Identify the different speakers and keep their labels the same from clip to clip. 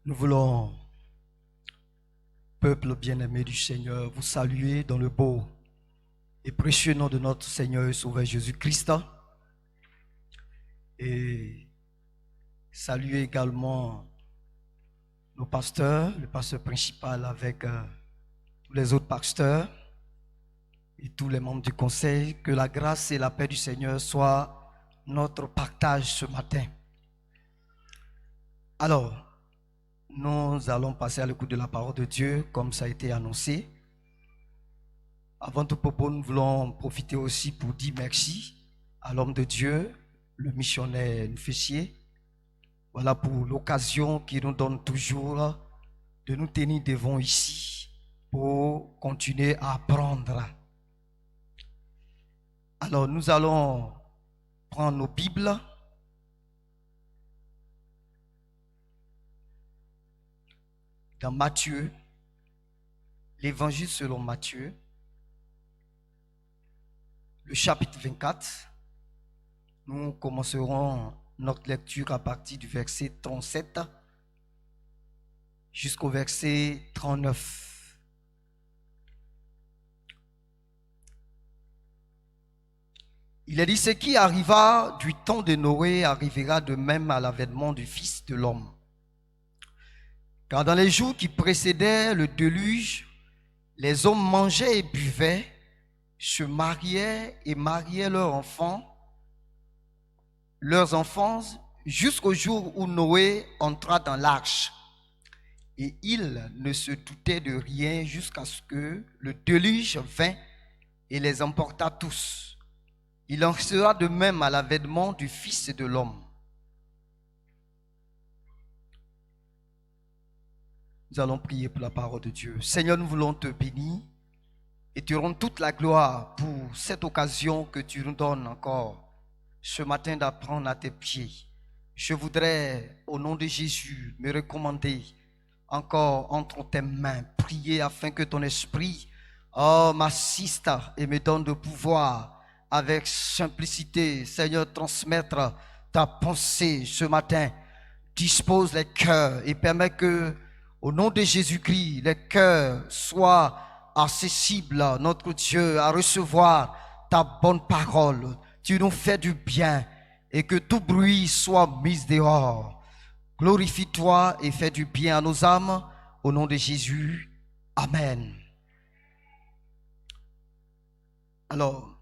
Speaker 1: Nous voulons, peuple bien-aimé du Seigneur, vous saluer dans le beau et précieux nom de notre Seigneur et Sauveur Jésus-Christ. Et saluer également nos pasteurs, le pasteur principal avec tous les autres pasteurs et tous les membres du conseil. Que la grâce et la paix du Seigneur soient notre partage ce matin. Alors, nous allons passer à l'écoute de la parole de Dieu comme ça a été annoncé. Avant tout propos, nous voulons profiter aussi pour dire merci à l'homme de Dieu, le missionnaire Nfessier. Voilà pour l'occasion qu'il nous donne toujours de nous tenir devant ici pour continuer à apprendre. Alors nous allons prendre nos Bibles. Dans Matthieu, l'évangile selon Matthieu, le chapitre 24, nous commencerons notre lecture à partir du verset 37 jusqu'au verset 39. Il est dit, ce qui arriva du temps de Noé arrivera de même à l'avènement du Fils de l'homme. Car dans les jours qui précédaient le déluge, les hommes mangeaient et buvaient, se mariaient et mariaient leurs enfants, jusqu'au jour où Noé entra dans l'arche. Et il ne se doutait de rien jusqu'à ce que le déluge vint et les emporta tous. Il en sera de même à l'avènement du Fils de l'homme. Nous allons prier pour la parole de Dieu. Seigneur, nous voulons te bénir et te rendre toute la gloire pour cette occasion que tu nous donnes encore ce matin d'apprendre à tes pieds. Je voudrais, au nom de Jésus, me recommander encore entre tes mains, prier afin que ton esprit m'assiste et me donne de pouvoir avec simplicité, Seigneur, transmettre ta pensée ce matin. Dispose les cœurs et permets que, au nom de Jésus-Christ, les cœurs soient accessibles, notre Dieu, à recevoir ta bonne parole. Tu nous fais du bien et que tout bruit soit mis dehors. Glorifie-toi et fais du bien à nos âmes. Au nom de Jésus, Amen. Alors,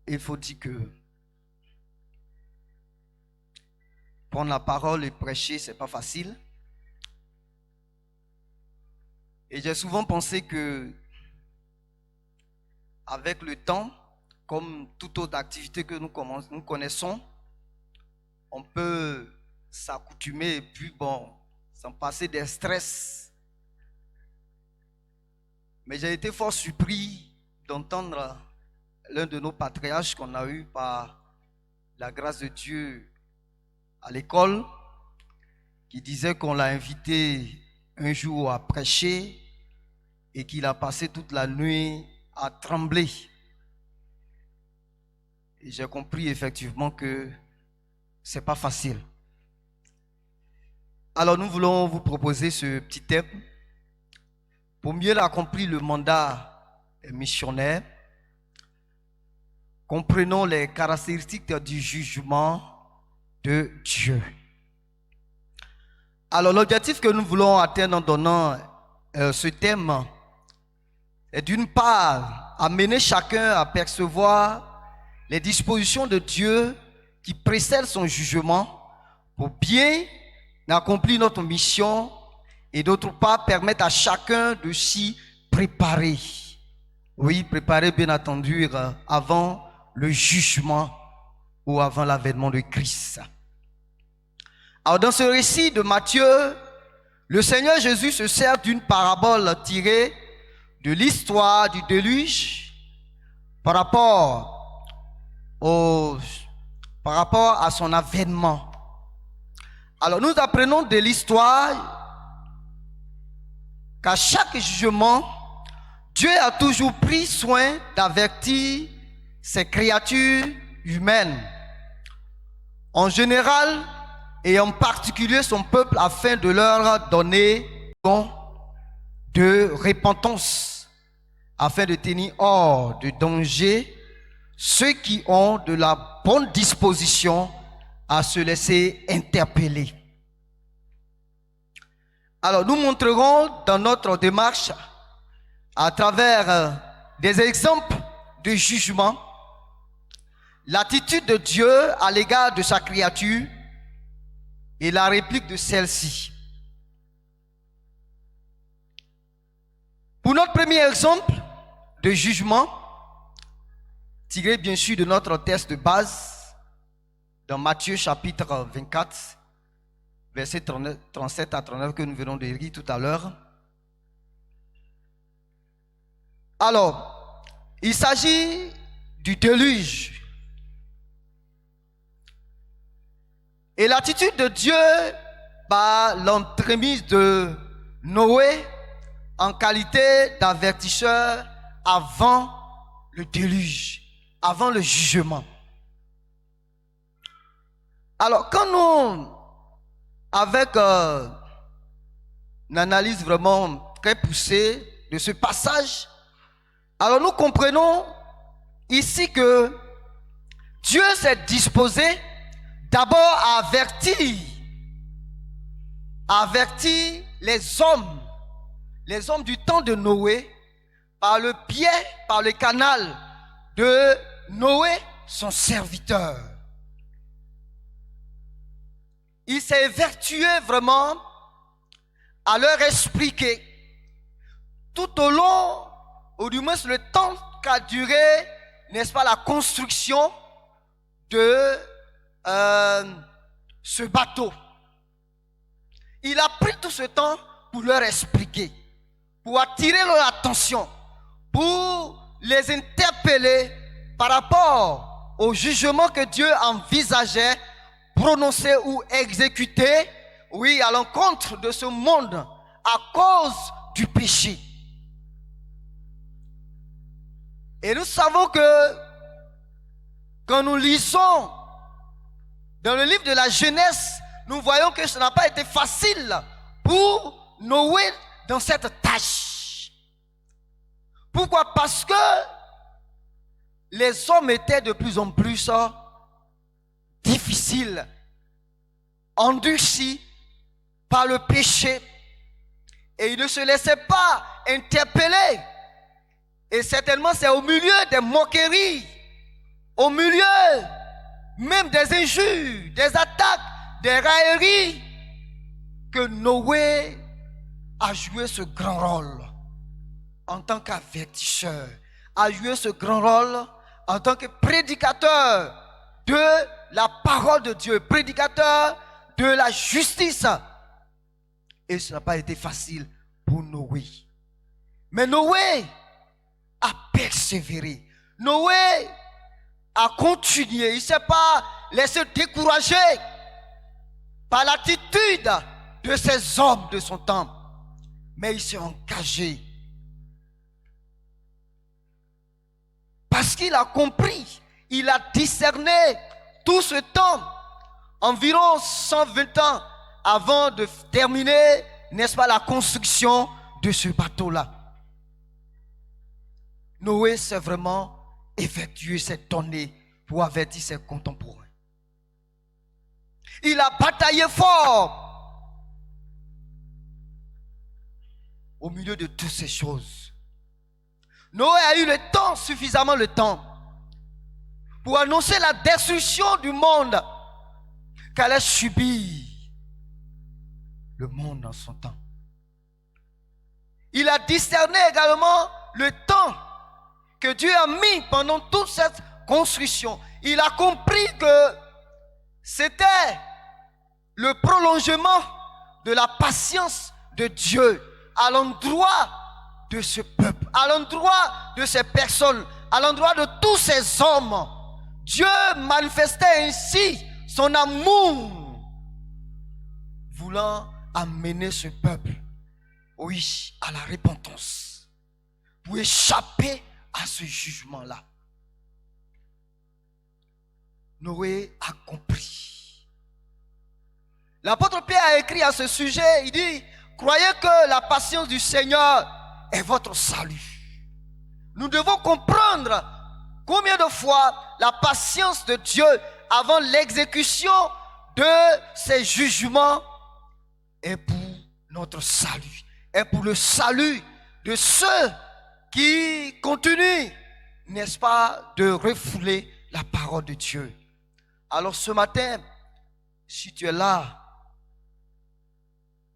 Speaker 1: il faut dire que prendre la parole et prêcher, c'est pas facile. Et j'ai souvent pensé que, avec le temps, comme toute autre activité que nous connaissons, on peut s'accoutumer et puis s'en passer des stress. Mais j'ai été fort surpris d'entendre l'un de nos patriarches qu'on a eu par la grâce de Dieu à l'école, qui disait qu'on l'a invité un jour à prêcher et qu'il a passé toute la nuit à trembler. Et j'ai compris effectivement que c'est pas facile. Alors nous voulons vous proposer ce petit thème pour mieux accomplir le mandat missionnaire. Comprenons les caractéristiques du jugement de Dieu. Alors l'objectif que nous voulons atteindre en donnant ce thème est d'une part amener chacun à percevoir les dispositions de Dieu qui précèdent son jugement pour bien accomplir notre mission et d'autre part permettre à chacun de s'y préparer. Oui, préparer bien entendu avant le jugement ou avant l'avènement de Christ. Alors dans ce récit de Matthieu, le Seigneur Jésus se sert d'une parabole tirée de l'histoire du déluge par rapport à son avènement. Alors nous apprenons de l'histoire qu'à chaque jugement, Dieu a toujours pris soin d'avertir ses créatures humaines. En général, et en particulier son peuple afin de leur donner de repentance, afin de tenir hors de danger ceux qui ont de la bonne disposition à se laisser interpeller. Alors nous montrerons dans notre démarche à travers des exemples de jugement l'attitude de Dieu à l'égard de sa créature et la réplique de celle-ci. Pour notre premier exemple de jugement, tiré bien sûr de notre texte de base, dans Matthieu chapitre 24, versets 37 à 39 que nous venons de lire tout à l'heure. Alors, il s'agit du déluge. Et l'attitude de Dieu par l'entremise de Noé en qualité d'avertisseur avant le déluge, avant le jugement. Alors, quand nous, avec une analyse vraiment très poussée de ce passage, alors nous comprenons ici que Dieu s'est disposé d'abord à avertir les hommes du temps de Noé, par le biais, par le canal de Noé, son serviteur. Il s'est évertué vraiment à leur expliquer tout au long, ou du moins le temps qu'a duré, n'est-ce pas, la construction de ce bateau. Il a pris tout ce temps pour leur expliquer, pour attirer leur attention, pour les interpeller par rapport au jugement que Dieu envisageait prononcer ou exécuter, oui, à l'encontre de ce monde à cause du péché. Et nous savons que quand nous lisons dans le livre de la Genèse, nous voyons que ce n'a pas été facile pour Noé dans cette tâche. Pourquoi? Parce que les hommes étaient de plus en plus difficiles, endurcis par le péché, et ils ne se laissaient pas interpeller. Et certainement c'est au milieu des moqueries, au milieu même des injures, des attaques, des railleries, que Noé a joué ce grand rôle en tant qu'avertisseur, a joué ce grand rôle en tant que prédicateur de la parole de Dieu, prédicateur de la justice. Et ce n'a pas été facile pour Noé. Mais Noé a persévéré. Noé a continué. Il ne s'est pas laissé décourager par l'attitude de ces hommes de son temps. Mais il s'est engagé. Parce qu'il a compris, il a discerné tout ce temps, environ 120 ans avant de terminer, n'est-ce pas, la construction de ce bateau-là. Noé s'est vraiment effectué, s'est donné pour avertir ses contemporains. Il a bataillé fort au milieu de toutes ces choses. Noé a eu le temps, suffisamment le temps, pour annoncer la destruction du monde qu'allait subir le monde en son temps. Il a discerné également le temps que Dieu a mis pendant toute cette construction. Il a compris que c'était le prolongement de la patience de Dieu à l'endroit de ce peuple, à l'endroit de ces personnes, à l'endroit de tous ces hommes. Dieu manifestait ainsi son amour, voulant amener ce peuple, oui, à la repentance, pour échapper à ce jugement-là. Noé a compris. L'apôtre Pierre a écrit à ce sujet, il dit, croyez que la patience du Seigneur est votre salut. Nous devons comprendre combien de fois la patience de Dieu avant l'exécution de ses jugements est pour notre salut, est pour le salut de ceux qui continuent, n'est-ce pas, de refouler la parole de Dieu. Alors ce matin, si tu es là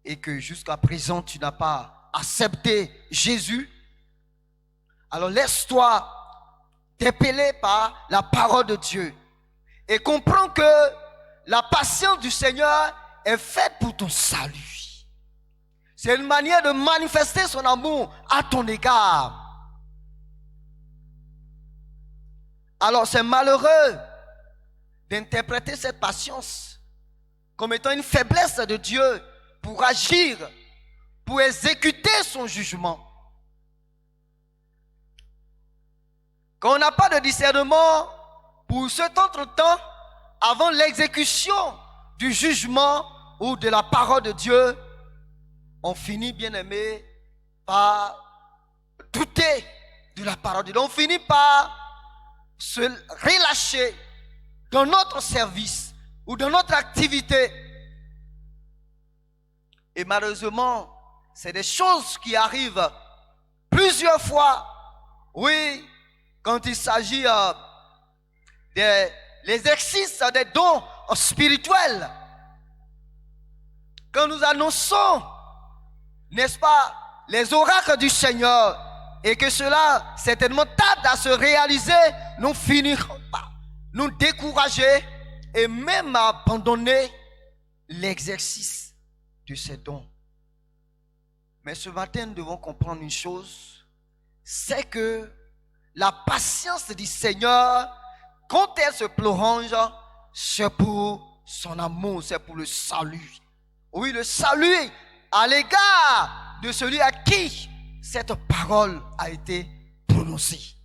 Speaker 1: et que jusqu'à présent tu n'as pas accepté Jésus, alors laisse-toi dépeler par la parole de Dieu et comprends que la patience du Seigneur est faite pour ton salut. C'est une manière de manifester son amour à ton égard. Alors c'est malheureux d'interpréter cette patience comme étant une faiblesse de Dieu pour agir, pour exécuter son jugement. Quand on n'a pas de discernement pour cet entre-temps, avant l'exécution du jugement ou de la parole de Dieu, on finit, bien aimé, par douter de la parole de Dieu. On finit par se relâcher dans notre service ou dans notre activité. Et malheureusement, c'est des choses qui arrivent plusieurs fois. Oui, quand il s'agit des exercices des dons spirituels, quand nous annonçons, n'est-ce pas, les oracles du Seigneur, et que cela certainement tarde à se réaliser, nous finirons par nous décourager et même abandonner l'exercice de ces dons. Mais ce matin, nous devons comprendre une chose, c'est que la patience du Seigneur, quand elle se prolonge, c'est pour son amour, c'est pour le salut. Oui, le salut à l'égard de celui à qui cette parole a été prononcée.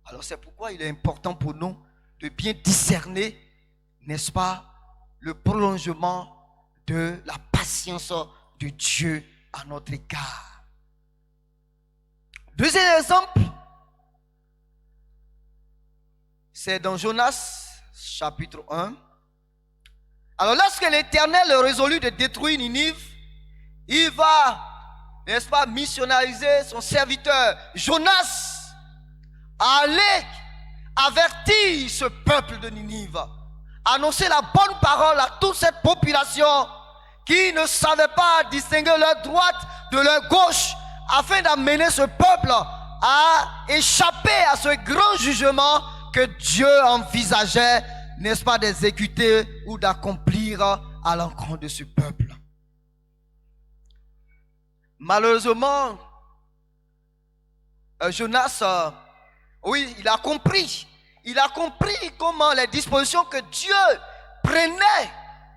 Speaker 1: Alors c'est pourquoi il est important pour nous de bien discerner, n'est-ce pas, le prolongement de la patience de Dieu à notre égard. Deuxième exemple, c'est dans Jonas chapitre 1. Alors lorsque l'Éternel résolut de détruire Ninive, il va, n'est-ce pas, missionnariser son serviteur Jonas à aller avertir ce peuple de Ninive, annoncer la bonne parole à toute cette population qui ne savait pas distinguer leur droite de leur gauche, afin d'amener ce peuple à échapper à ce grand jugement que Dieu envisageait, n'est-ce pas, d'exécuter ou d'accomplir à l'encontre de ce peuple. Malheureusement, Jonas, oui, il a compris comment les dispositions que Dieu prenait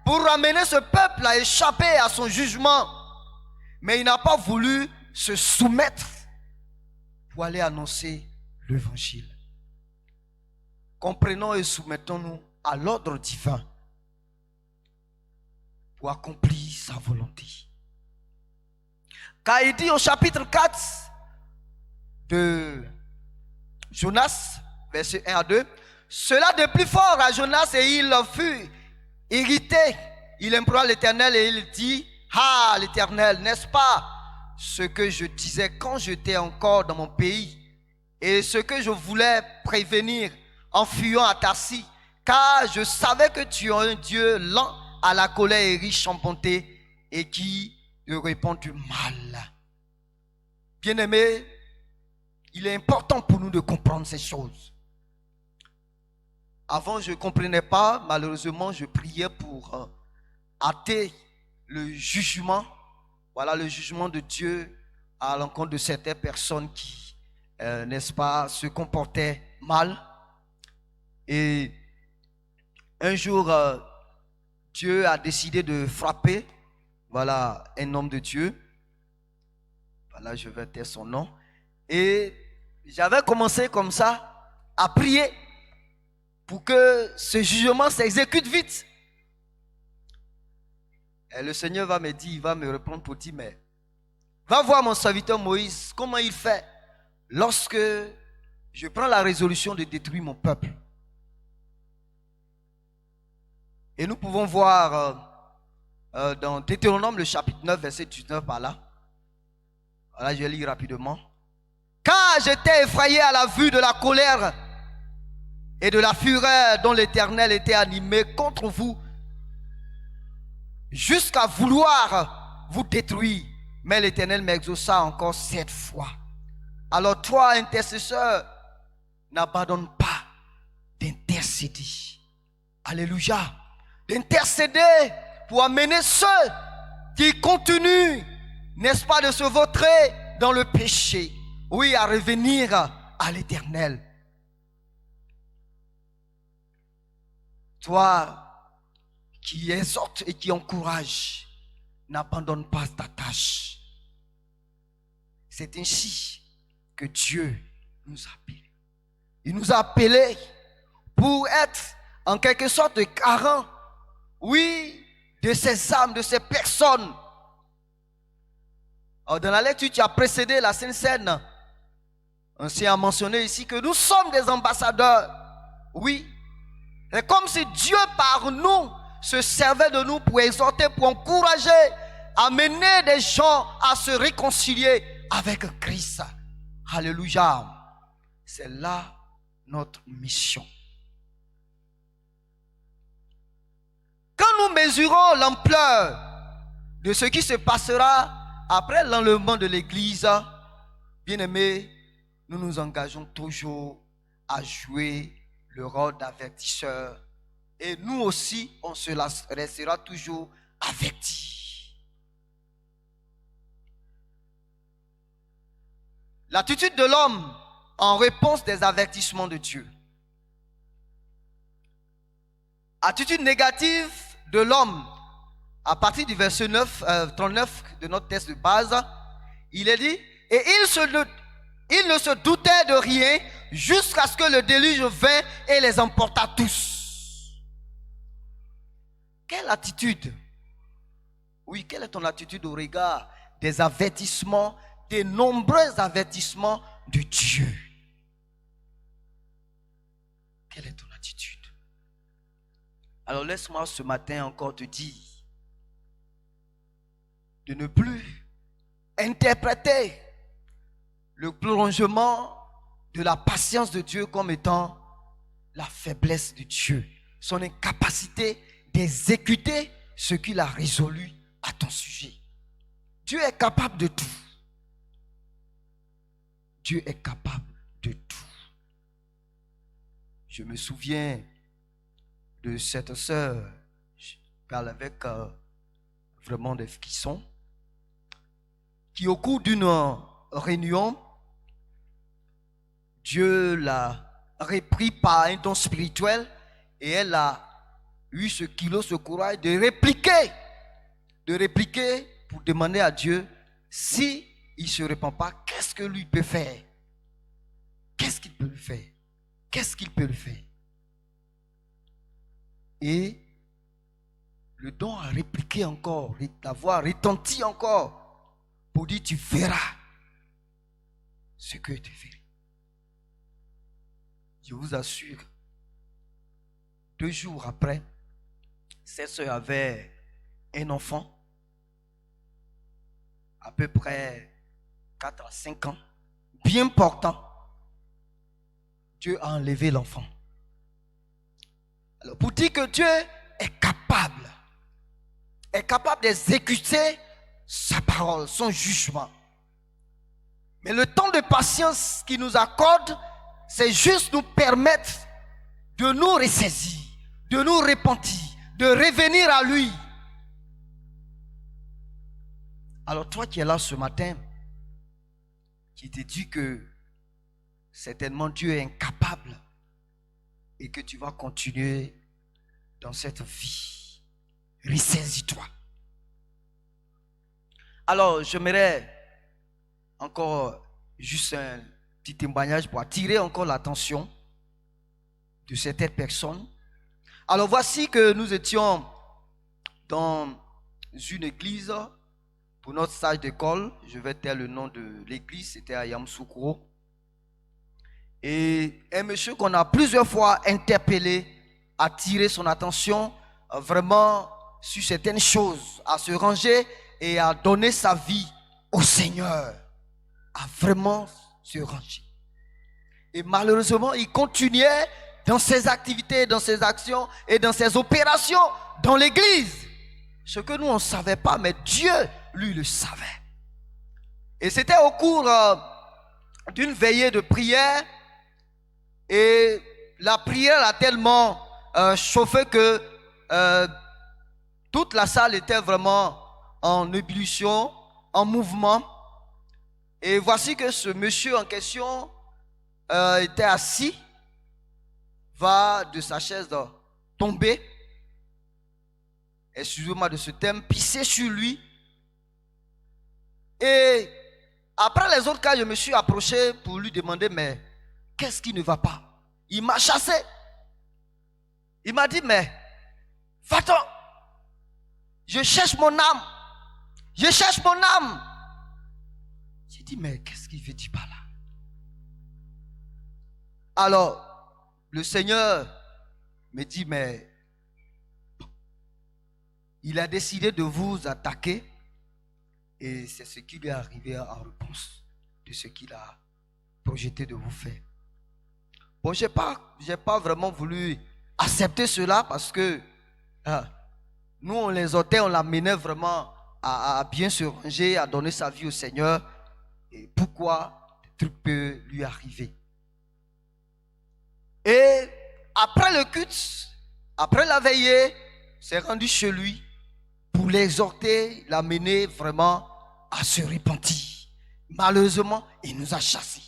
Speaker 1: pour ramener ce peuple à échapper à son jugement. Mais il n'a pas voulu se soumettre pour aller annoncer l'évangile. Comprenons et soumettons-nous à l'ordre divin pour accomplir sa volonté. Car il dit au chapitre 4 de Jonas, versets 1 à 2, cela de plus fort à Jonas et il fut irrité. Il implora l'Éternel et il dit, ah l'Éternel, n'est-ce pas ce que je disais quand j'étais encore dans mon pays et ce que je voulais prévenir en fuyant à Tarsis, car je savais que tu es un Dieu lent à la colère et riche en bonté et qui ne répond du mal. Bien-aimés, il est important pour nous de comprendre ces choses. Avant, je ne comprenais pas. Malheureusement, je priais pour hâter le jugement. Voilà le jugement de Dieu à l'encontre de certaines personnes qui, n'est-ce pas, se comportaient mal. Et un jour, Dieu a décidé de frapper, voilà, un homme de Dieu. Voilà, je vais taire son nom. Et j'avais commencé comme ça à prier pour que ce jugement s'exécute vite. Et le Seigneur va me dire, il va me répondre pour dire, mais va voir mon serviteur Moïse, comment il fait lorsque je prends la résolution de détruire mon peuple. Et nous pouvons voir dans Deutéronome, le chapitre 9, verset 19 par là. Voilà, je vais lire rapidement. Car j'étais effrayé à la vue de la colère et de la fureur dont l'Éternel était animé contre vous, jusqu'à vouloir vous détruire. Mais l'Éternel m'exauça encore 7 fois. Alors toi, intercesseur, n'abandonne pas d'intercéder. Alléluia. D'intercéder pour amener ceux qui continuent, n'est-ce pas, de se vautrer dans le péché. Oui, à revenir à l'Éternel. Toi qui exhorte et qui encourage, n'abandonne pas ta tâche. C'est ainsi que Dieu nous a appelés. Il nous a appelés pour être en quelque sorte de garant, oui, de ces âmes, de ces personnes. Alors dans la lecture qui a précédé la Sainte Seine, on s'est mentionné ici que nous sommes des ambassadeurs. Oui, c'est comme si Dieu par nous se servait de nous pour exhorter, pour encourager, amener des gens à se réconcilier avec Christ. Alléluia. C'est là notre mission. Quand nous mesurons l'ampleur de ce qui se passera après l'enlèvement de l'Église, bien-aimés, nous nous engageons toujours à jouer le rôle d'avertisseur. Et nous aussi, on se restera toujours avertis. L'attitude de l'homme en réponse des avertissements de Dieu. Attitude négative de l'homme. À partir du verset 39 de notre texte de base, il est dit, et il ne se doutait de rien jusqu'à ce que le déluge vint et les emporta tous. Quelle attitude? Oui, quelle est ton attitude au regard des avertissements, des nombreux avertissements de Dieu? Quelle est ton attitude? Alors laisse-moi ce matin encore te dire de ne plus interpréter le prolongement de la patience de Dieu comme étant la faiblesse de Dieu, son incapacité d'exécuter ce qu'il a résolu à ton sujet. Dieu est capable de tout. Dieu est capable de tout. Je me souviens de cette sœur, je parle avec vraiment des frissons, qui au cours d'une réunion, Dieu l'a repris par un don spirituel et elle a eu ce courage de répliquer pour demander à Dieu si il ne se répand pas, qu'est-ce que lui peut faire? Qu'est-ce qu'il peut faire? Qu'est-ce qu'il peut le faire? Et le don a répliqué encore, la voix a retenti encore pour dire tu verras ce que tu verras. Je vous assure, 2 jours après, cette soeur avait un enfant, à peu près 4 à 5 ans, bien portant. Dieu a enlevé l'enfant. Alors, pour dire que Dieu est capable d'exécuter sa parole, son jugement. Mais le temps de patience qu'il nous accorde, c'est juste nous permettre de nous ressaisir, de nous repentir, de revenir à lui. Alors toi qui es là ce matin, qui te dis que certainement Dieu est incapable et que tu vas continuer dans cette vie, ressaisis-toi. Alors j'aimerais encore juste un petit témoignage pour attirer encore l'attention de certaines personnes. Alors voici que nous étions dans une église pour notre stage d'école. Je vais taire le nom de l'église, c'était à Yamoussoukro. Et un monsieur qu'on a plusieurs fois interpellé, attiré son attention vraiment sur certaines choses, à se ranger et à donner sa vie au Seigneur, à vraiment se ranger. Et malheureusement, il continuait dans ses activités, dans ses actions et dans ses opérations dans l'église. Ce que nous, on ne savait pas, mais Dieu, lui, le savait. Et c'était au cours d'une veillée de prière. Et la prière a tellement chauffé que toute la salle était vraiment en ébullition, en mouvement. Et voici que ce monsieur en question était assis, va de sa chaise tomber, excusez-moi de ce thème, pisser sur lui. Et après les autres cas, je me suis approché pour lui demander, mais qu'est-ce qui ne va pas? Il m'a chassé. Il m'a dit, mais va-t'en. Je cherche mon âme. Je cherche mon âme. J'ai dit, mais qu'est-ce qu'il veut dire par là? Alors, le Seigneur me dit, mais il a décidé de vous attaquer et c'est ce qui lui est arrivé en réponse de ce qu'il a projeté de vous faire. Bon, j'ai pas vraiment voulu accepter cela parce que nous, on l'exhortait, on l'amenait vraiment à bien se ranger, à donner sa vie au Seigneur. Et pourquoi des trucs peuvent lui arriver? Et après le culte, après la veillée, s'est rendu chez lui pour l'exhorter, l'amener vraiment à se repentir. Malheureusement, il nous a chassés.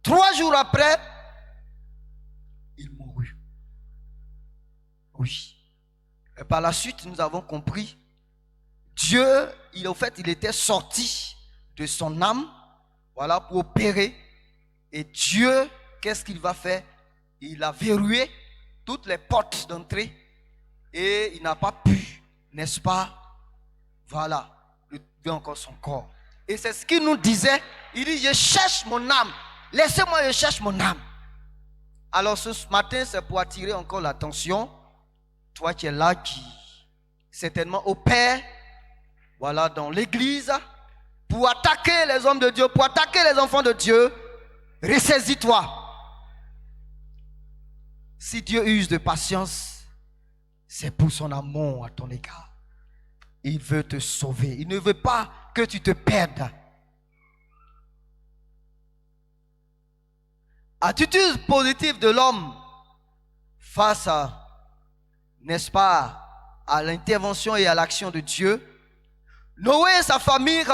Speaker 1: 3 jours après, il mourut. Oui. Et par la suite, nous avons compris, Dieu, il était sorti de son âme, voilà, pour opérer. Et Dieu, qu'est-ce qu'il va faire? Il a verrouillé toutes les portes d'entrée et il n'a pas pu, n'est-ce pas, voilà, retrouver encore son corps. Et c'est ce qu'il nous disait. Il dit, je cherche mon âme. Laissez-moi, je cherche mon âme. Alors ce matin, c'est pour attirer encore l'attention. Toi qui es là, qui certainement opère, voilà, dans l'église, pour attaquer les hommes de Dieu, pour attaquer les enfants de Dieu. Ressaisis-toi. Si Dieu use de patience, c'est pour son amour à ton égard. Il veut te sauver. Il ne veut pas que tu te perdes. Attitude positive de l'homme face à, n'est-ce pas, à l'intervention et à l'action de Dieu. Noé et sa famille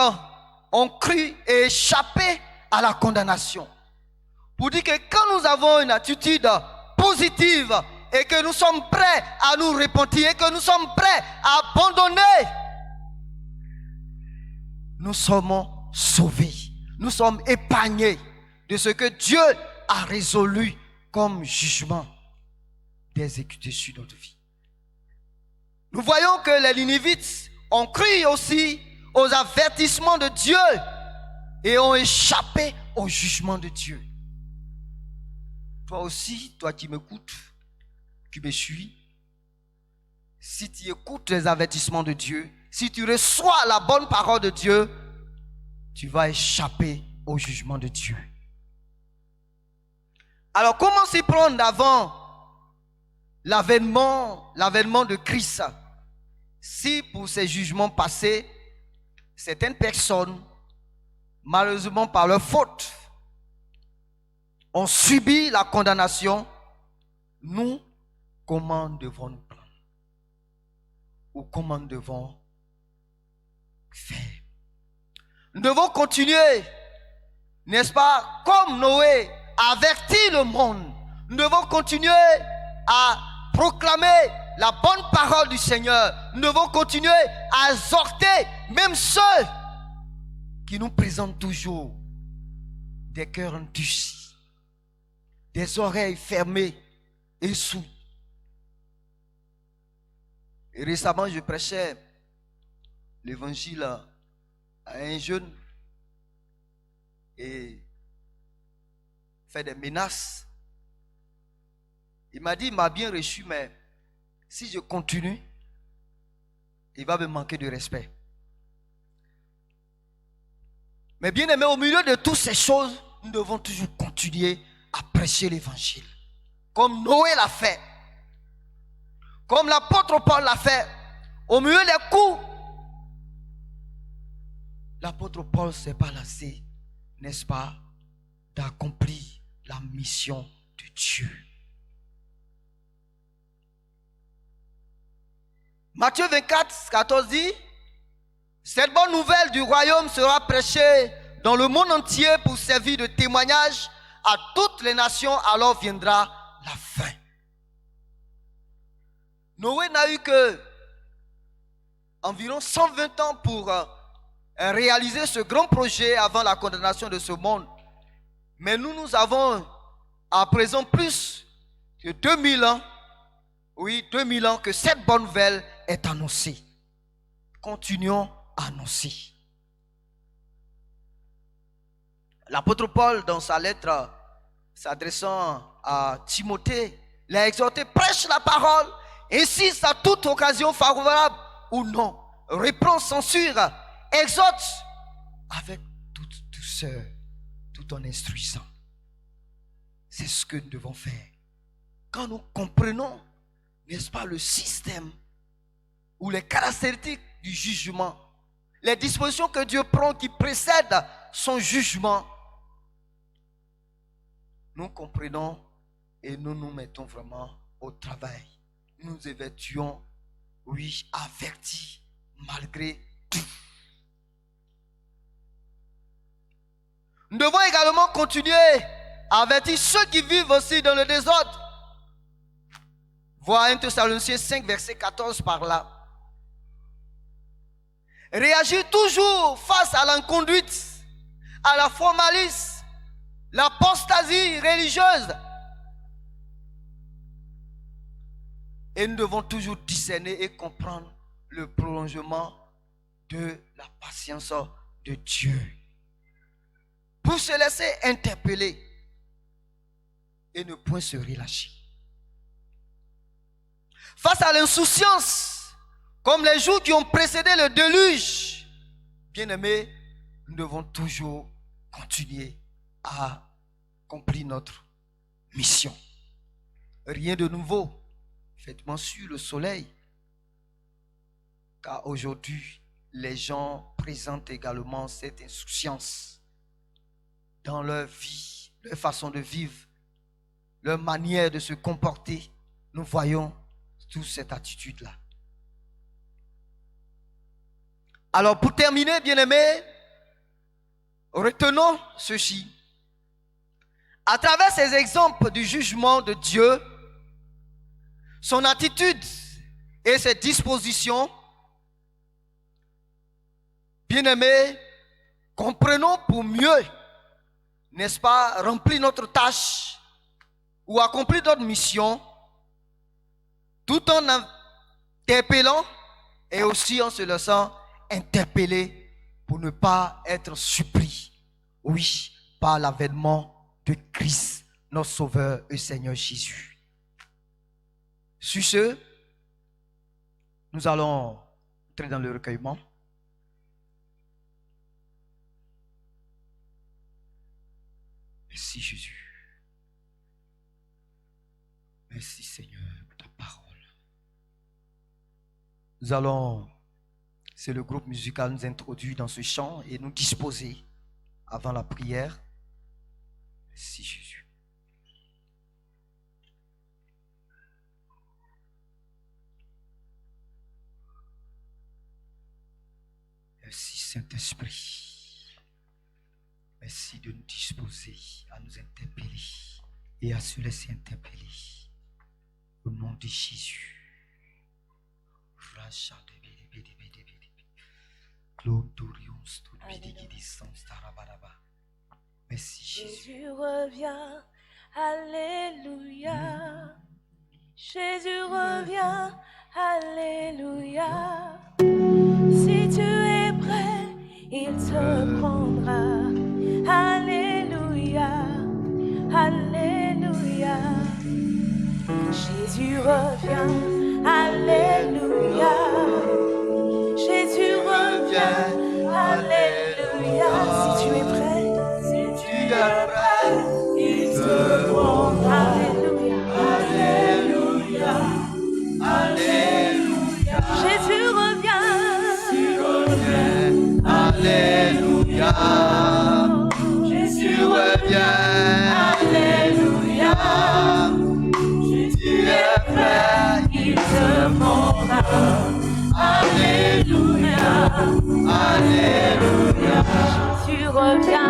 Speaker 1: ont cru et échappé à la condamnation. Pour dire que quand nous avons une attitude positive et que nous sommes prêts à nous repentir et que nous sommes prêts à abandonner, nous sommes sauvés. Nous sommes épargnés de ce que Dieu a résolu comme jugement d'exécuter sur notre vie. Nous voyons que les Ninivites ont cru aussi aux avertissements de Dieu et ont échappé au jugement de Dieu. Toi aussi, toi qui m'écoutes, qui me suis, si tu écoutes les avertissements de Dieu, si tu reçois la bonne parole de Dieu, tu vas échapper au jugement de Dieu. Alors, comment s'y prendre avant l'avènement de Christ? Si pour ces jugements passés, certaines personnes, malheureusement par leur faute, ont subi la condamnation, nous, comment devons-nous prendre? Ou comment nous devons faire? Nous devons continuer, n'est-ce pas, comme Noé a averti le monde. Nous devons continuer à proclamer la bonne parole du Seigneur. Nous devons continuer à exhorter même ceux qui nous présentent toujours des cœurs endurcis, des oreilles fermées et sourdes. Et récemment, je prêchais l'évangile à un jeune et fait des menaces. Il m'a dit, il m'a bien reçu, mais si je continue, il va me manquer de respect. Mais bien aimé, au milieu de toutes ces choses, nous devons toujours continuer à prêcher l'évangile. Comme Noé l'a fait. Comme l'apôtre Paul l'a fait. Au milieu des coups, l'apôtre Paul ne s'est pas lassé, n'est-ce pas, d'accomplir la mission de Dieu. Matthieu 24, 14 dit, cette bonne nouvelle du royaume sera prêchée dans le monde entier pour servir de témoignage à toutes les nations, alors viendra la fin. Noé n'a eu que environ 120 ans pour réaliser ce grand projet avant la condamnation de ce monde. Mais nous avons à présent plus que 2000 ans, oui, 2000 ans que cette bonne nouvelle est annoncée. Continuons à annoncer. L'apôtre Paul, dans sa lettre s'adressant à Timothée, l'a exhorté, prêche la parole, insiste à toute occasion favorable ou non, reprend, censure, exhorte avec toute douceur, tout en instruisant. C'est ce que nous devons faire. Quand nous comprenons, n'est-ce pas, le système ou les caractéristiques du jugement, les dispositions que Dieu prend qui précèdent son jugement, nous comprenons et nous nous mettons vraiment au travail. Nous évertuons, oui, avertis malgré tout. Nous devons également continuer à avertir ceux qui vivent aussi dans le désordre. Voir 1 Thessaloniciens 5, verset 14 par là. Réagir toujours face à l'inconduite, à la formalisme, l'apostasie religieuse. Et nous devons toujours discerner et comprendre le prolongement de la patience de Dieu. Pour se laisser interpeller et ne point se relâcher. Face à l'insouciance, comme les jours qui ont précédé le déluge, bien-aimés, nous devons toujours continuer à accomplir notre mission. Rien de nouveau. Faites mention le soleil. Car aujourd'hui, les gens présentent également cette insouciance dans leur vie, leur façon de vivre, leur manière de se comporter. Nous voyons toute cette attitude-là. Alors pour terminer, bien-aimés, retenons ceci. À travers ces exemples du jugement de Dieu, son attitude et ses dispositions, bien-aimés, comprenons pour mieux, n'est-ce pas, remplir notre tâche ou accomplir notre mission, tout en interpellant et aussi en se laissant interpeller pour ne pas être surpris, oui, par l'avènement de Christ, notre Sauveur et Seigneur Jésus. Sur ce, nous allons entrer dans le recueillement. Merci Jésus. Merci Seigneur pour ta parole. Nous allons, c'est le groupe musical nous introduire dans ce chant et nous disposer avant la prière. Merci Jésus. Merci Saint-Esprit. Merci de nous disposer à nous interpeller et à se laisser interpeller. Au nom de Jésus. Merci Jésus.
Speaker 2: Jésus revient. Alléluia. Jésus revient. Alléluia. te prendra. Alléluia, Alléluia. Jésus revient, Alléluia. Jésus revient, Alléluia. Si tu es prêt, il te prendra. Alléluia, Alléluia, Alléluia. Jésus revient,
Speaker 1: Alléluia. Jésus revient, Alléluia. Jésus est prêt, il te prendra. Alléluia, Alléluia.
Speaker 2: Jésus revient,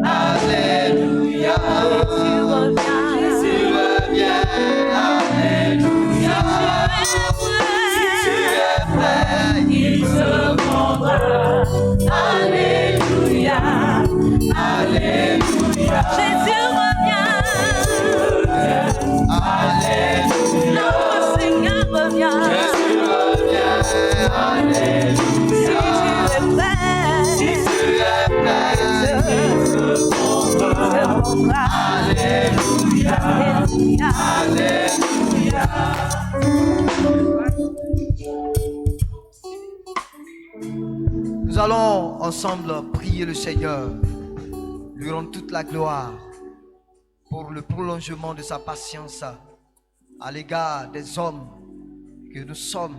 Speaker 1: Alléluia.
Speaker 2: Jésus revient,
Speaker 1: Jésus revient, Alléluia.
Speaker 2: Si tu es prêt, il te prendra. Alléluia, Alléluia. Jésus revient,
Speaker 1: Alléluia.
Speaker 2: notre Seigneur revient.
Speaker 1: Jésus revient, Alléluia.
Speaker 2: Si tu es prêt,
Speaker 1: Il te prendra. Alléluia. Alléluia. Nous allons ensemble prier le Seigneur, lui rendre toute la gloire pour le prolongement de sa patience à l'égard des hommes que nous sommes.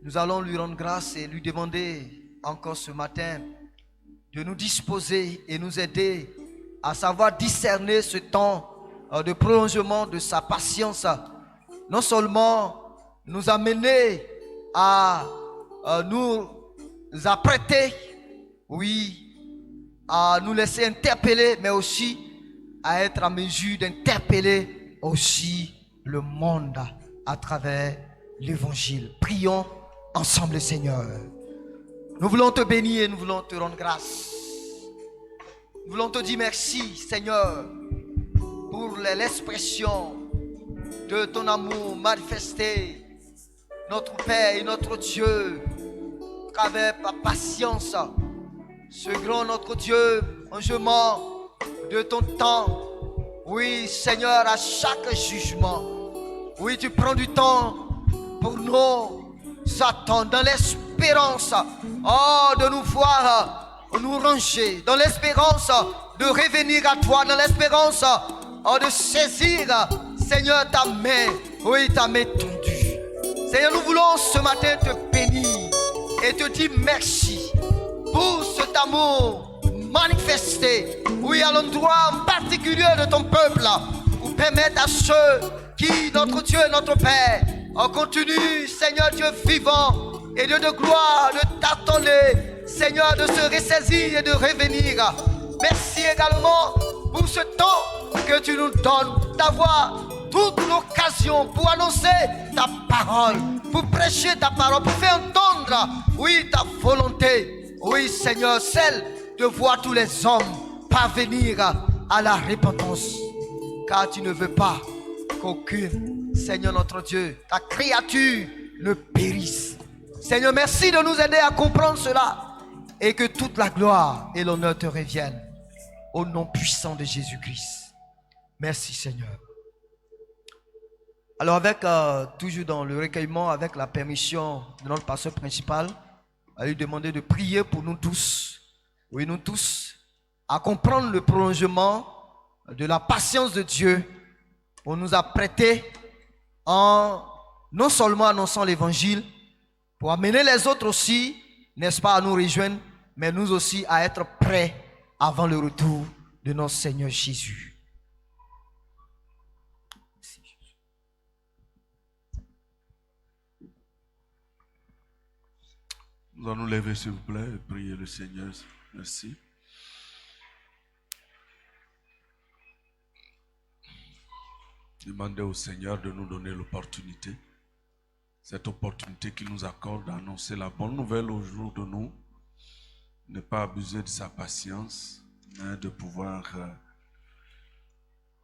Speaker 1: Nous allons lui rendre grâce et lui demander encore ce matin de nous disposer et nous aider à savoir discerner ce temps de prolongement de sa patience. Non seulement nous amener à nous apprêter, oui, à nous laisser interpeller, mais aussi à être en mesure d'interpeller aussi le monde à travers l'évangile. Prions ensemble, Seigneur. Nous voulons te bénir et nous voulons te rendre grâce. Nous voulons te dire merci, Seigneur, pour l'expression de ton amour manifesté, notre Père et notre Dieu, à travers ta patience, ce grand notre Dieu, en jugement de ton temps. Oui, Seigneur, à chaque jugement, oui, tu prends du temps pour nous attendre dans l'espérance, oh, de nous voir nous ranger, dans l'espérance de revenir à toi, dans l'espérance de saisir, Seigneur, ta main, oui, ta main tendue. Seigneur, nous voulons ce matin te bénir et te dire merci pour cet amour manifesté, oui, à l'endroit en particulier de ton peuple, pour permettre à ceux qui, notre Dieu, notre Père, continue, Seigneur Dieu vivant et Dieu de gloire, de t'attendre, Seigneur, de se ressaisir et de revenir. Merci également pour ce temps que tu nous donnes, d'avoir toute l'occasion pour annoncer ta parole, pour prêcher ta parole, pour faire entendre, oui, ta volonté. Oui, Seigneur, celle de voir tous les hommes parvenir à la repentance. Car tu ne veux pas qu'aucune, Seigneur notre Dieu, ta créature ne périsse. Seigneur, merci de nous aider à comprendre cela et que toute la gloire et l'honneur te reviennent au nom puissant de Jésus-Christ. Merci, Seigneur. Alors avec, toujours dans le recueillement, avec la permission de notre pasteur principal, à lui demander de prier pour nous tous, oui, nous tous, à comprendre le prolongement de la patience de Dieu pour nous apprêter en non seulement annonçant l'évangile, pour amener les autres aussi, n'est-ce pas, à nous rejoindre, mais nous aussi à être prêts avant le retour de notre Seigneur Jésus. Merci, Jésus.
Speaker 3: Nous allons nous lever, s'il vous plaît, et prier le Seigneur. Merci. Demandez au Seigneur de nous donner l'opportunité, cette opportunité qu'il nous accorde d'annoncer la bonne nouvelle au jour de nous, ne pas abuser de sa patience, mais de pouvoir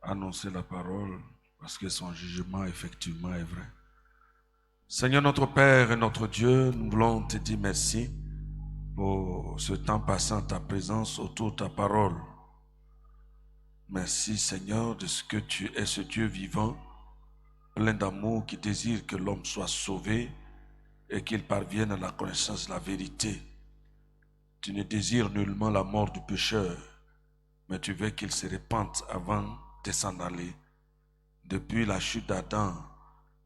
Speaker 3: annoncer la parole parce que son jugement effectivement est vrai. Seigneur notre Père et notre Dieu, nous voulons te dire merci pour ce temps passé en ta présence autour de ta parole. Merci Seigneur de ce que tu es ce Dieu vivant, plein d'amour qui désire que l'homme soit sauvé et qu'il parvienne à la connaissance de la vérité. Tu ne désires nullement la mort du pécheur, mais tu veux qu'il se répande avant de s'en aller. Depuis la chute d'Adam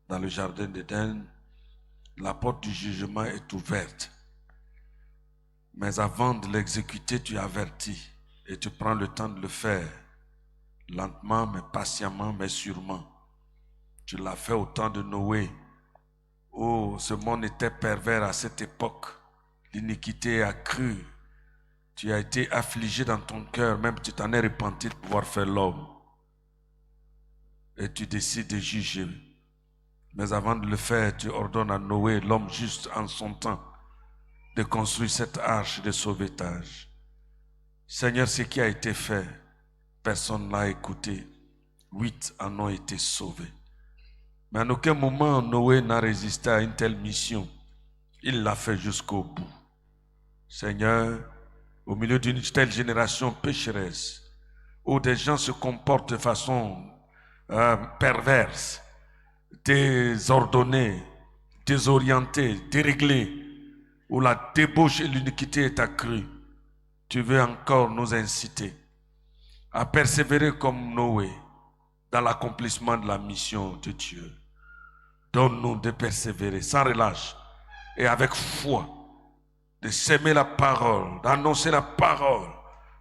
Speaker 3: dans le jardin d'Éden, la porte du jugement est ouverte. Mais avant de l'exécuter, tu avertis et tu prends le temps de le faire, lentement mais patiemment mais sûrement. Tu l'as fait au temps de Noé. Oh, ce monde était pervers à cette époque. L'iniquité a cru. Tu as été affligé dans ton cœur, même tu t'en es repenti de pouvoir faire l'homme. Et tu décides de juger. Mais avant de le faire, tu ordonnes à Noé, l'homme juste en son temps, de construire cette arche de sauvetage. Seigneur, ce qui a été fait, personne ne l'a écouté. 8 en ont été sauvés. Mais à aucun moment, Noé n'a résisté à une telle mission. Il l'a fait jusqu'au bout. Seigneur, au milieu d'une telle génération pécheresse, où des gens se comportent de façon perverse, désordonnée, désorientée, déréglée, où la débauche et l'iniquité est accrue, tu veux encore nous inciter à persévérer comme Noé dans l'accomplissement de la mission de Dieu. Donne-nous de persévérer sans relâche et avec foi, de s'aimer la parole, d'annoncer la parole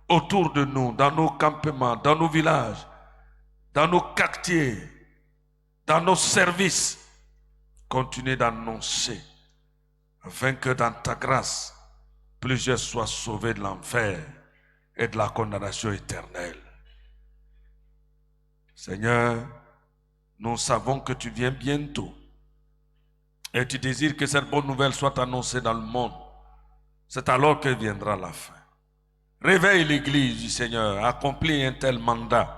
Speaker 3: autour de nous, dans nos campements, dans nos villages, dans nos quartiers, dans nos services. Continuer d'annoncer afin que dans ta grâce, plusieurs soient sauvés de l'enfer et de la condamnation éternelle. Seigneur, nous savons que tu viens bientôt et tu désires que cette bonne nouvelle soit annoncée dans le monde. C'est alors que viendra la fin. Réveille l'Église du Seigneur, accomplis un tel mandat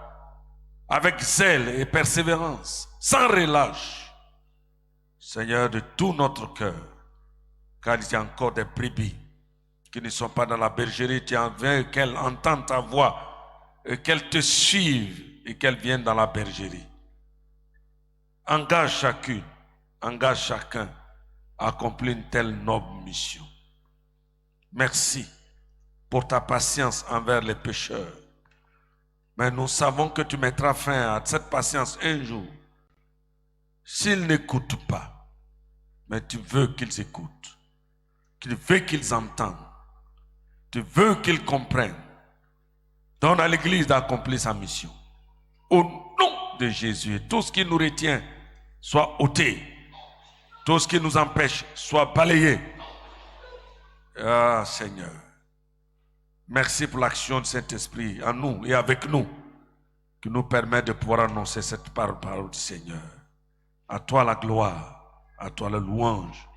Speaker 3: avec zèle et persévérance, sans relâche. Seigneur, de tout notre cœur, car il y a encore des brebis qui ne sont pas dans la bergerie. Tu en veux qu'elles entendent ta voix et qu'elles te suivent et qu'elles viennent dans la bergerie. Engage chacune, engage chacun à accomplir une telle noble mission. Merci pour ta patience envers les pécheurs. Mais nous savons que tu mettras fin à cette patience un jour. S'ils n'écoutent pas, mais tu veux qu'ils écoutent. Tu veux qu'ils entendent. Tu veux qu'ils comprennent. Donne à l'Église d'accomplir sa mission. Au nom de Jésus, tout ce qui nous retient soit ôté. Tout ce qui nous empêche soit balayé. Ah Seigneur, merci pour l'action de Saint-Esprit en nous et avec nous, qui nous permet de pouvoir annoncer cette parole du Seigneur. À toi la gloire, à toi la louange.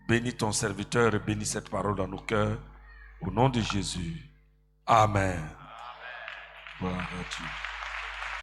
Speaker 3: Bénis ton serviteur et bénis cette parole dans nos cœurs. Au nom de Jésus. Amen. Gloire à Dieu.